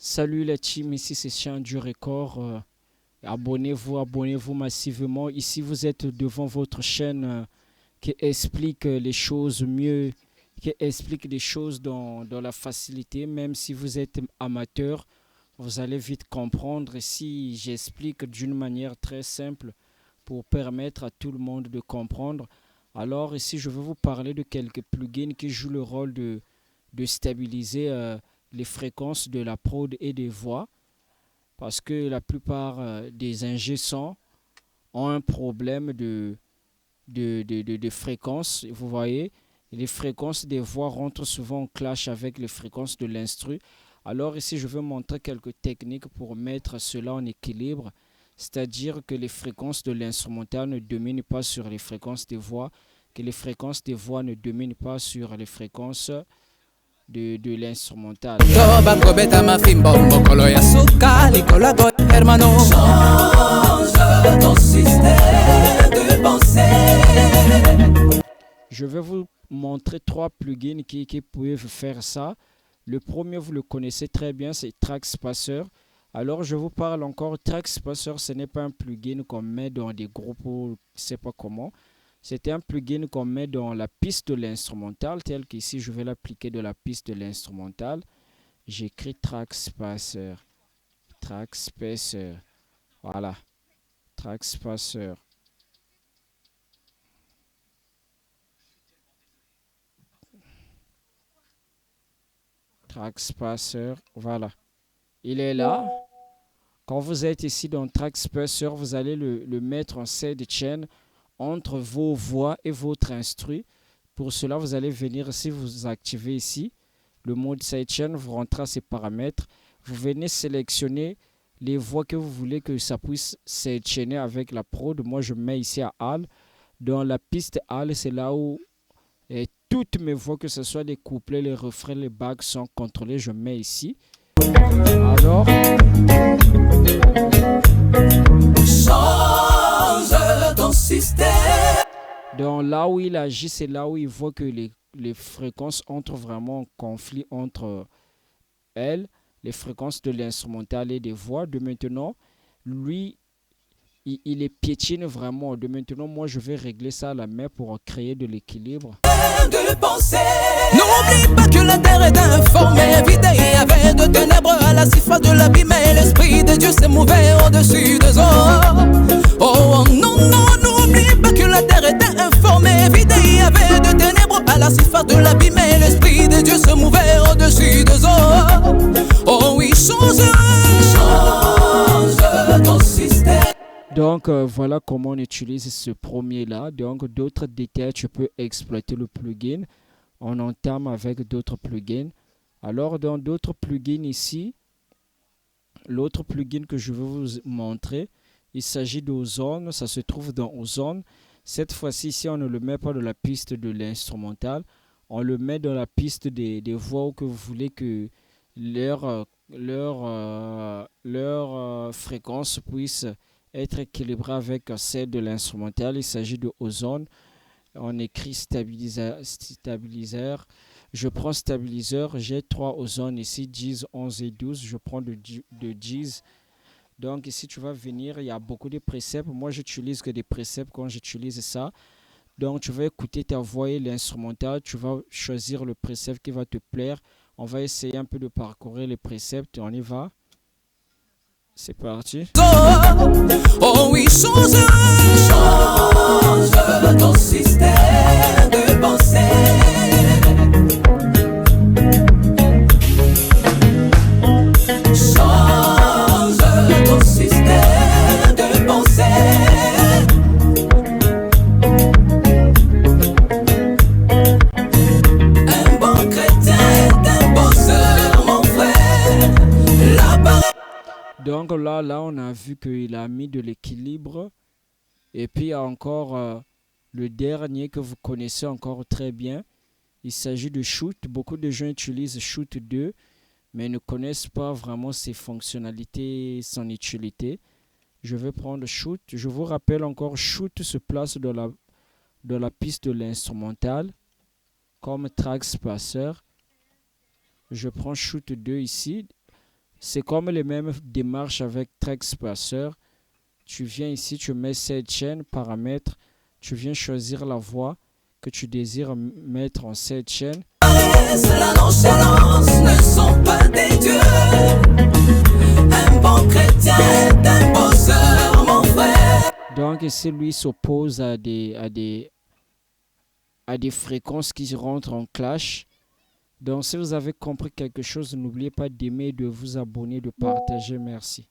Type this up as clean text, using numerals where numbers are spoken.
Salut la team, ici c'est Chien du Record. Abonnez-vous massivement. Ici vous êtes devant votre chaîne qui explique les choses mieux, qui explique les choses dans la facilité. Même si vous êtes amateur, vous allez vite comprendre si j'explique d'une manière très simple pour permettre à tout le monde de comprendre. Alors ici je vais vous parler de quelques plugins qui jouent le rôle de stabiliser les fréquences de la prod et des voix parce que la plupart des ingé sons ont un problème de fréquence. Vous voyez, les fréquences des voix rentrent souvent en clash avec les fréquences de l'instru. Alors ici, je vais montrer quelques techniques pour mettre cela en équilibre, c'est-à-dire que les fréquences de l'instrumental ne dominent pas sur les fréquences des voix, que les fréquences des voix ne dominent pas sur les fréquences de l'instrumental. Je vais vous montrer trois plugins qui peuvent faire ça. Le premier, vous le connaissez très bien, c'est Trackspacer. Alors, je vous parle encore. Trackspacer, ce n'est pas un plugin qu'on met dans des groupes ou je ne sais pas comment. C'est un plugin qu'on met dans la piste de l'instrumental, tel qu'ici, je vais l'appliquer de la piste de l'instrumental. J'écris Trackspacer. Trackspacer. Voilà. Trackspacer. Trackspacer. Voilà. Il est là. Quand vous êtes ici dans Trackspacer, vous allez le mettre en sidechain entre vos voix et votre instru. Pour cela, vous allez venir ici, vous activez ici le mode sidechain, vous rentrez à ces paramètres. Vous venez sélectionner les voix que vous voulez que ça puisse sidechainer avec la prod. Moi, je mets ici à Hall. Dans la piste Hall, c'est là où toutes mes voix, que ce soit les couplets, les refrains, les bacs, sont contrôlés. Je mets ici. Alors, change ton système. Donc là où il agit, c'est là où il voit que les fréquences entrent vraiment en conflit entre elles, les fréquences de l'instrumental et des voix. De maintenant, lui, il les piétine vraiment. De maintenant, moi, je vais régler ça à la main pour créer de l'équilibre. N'oublie pas que la terre est informée, vidée, et avait de ténèbres à la surface de l'abîme, et l'esprit de Dieu s'est mouvé au-dessus des eaux. Oh non, non, n'oublie pas que la terre est informée, vidée, et avait de ténèbres à la surface de l'abîme, et l'esprit de Dieu se mouvait au-dessus des eaux. Oh oui, change ton système. Donc voilà comment on utilise ce premier là. Donc d'autres détails, tu peux exploiter le plugin. On entame avec d'autres plugins. Alors dans d'autres plugins ici, l'autre plugin que je vais vous montrer, il s'agit d'Ozone. Ça se trouve dans Ozone. Cette fois-ci, ici, on ne le met pas dans la piste de l'instrumental. On le met dans la piste des voix que vous voulez que leur fréquence puisse être équilibrée avec celle de l'instrumental. Il s'agit de Ozone. On écrit stabiliseur. Je prends stabiliseur. J'ai trois ozones ici, 10, 11 et 12. Je prends de 10. Donc ici, tu vas venir. Il y a beaucoup de préceptes. Moi, j'utilise que des préceptes quand j'utilise ça. Donc, tu vas écouter ta voix et l'instrumental. Tu vas choisir le précepte qui va te plaire. On va essayer un peu de parcourir les préceptes. On y va. C'est parti. Oh oui, change ton système de pensée. Change ton système de pensée. Un bon chrétien est un bosseur, mon frère. Donc là, on a vu qu'il a mis de l'équilibre. Et puis, il y a encore le dernier que vous connaissez encore très bien. Il s'agit de Shoot. Beaucoup de gens utilisent Shoot 2, mais ne connaissent pas vraiment ses fonctionnalités, son utilité. Je vais prendre Shoot. Je vous rappelle encore, Shoot se place dans la piste de l'instrumental comme Trackspacer. Je prends Shoot 2 ici. C'est comme les mêmes démarches avec TrexPasseur. Tu viens ici, tu mets cette chaîne, paramètres, tu viens choisir la voix que tu désires mettre en cette chaîne. La nonchalance ne sont pas des dieux. Un bon chrétien est un poseur, mon frère. Donc ici, lui s'oppose à des fréquences qui rentrent en clash. Donc si vous avez compris quelque chose, n'oubliez pas d'aimer, de vous abonner, de partager. Merci.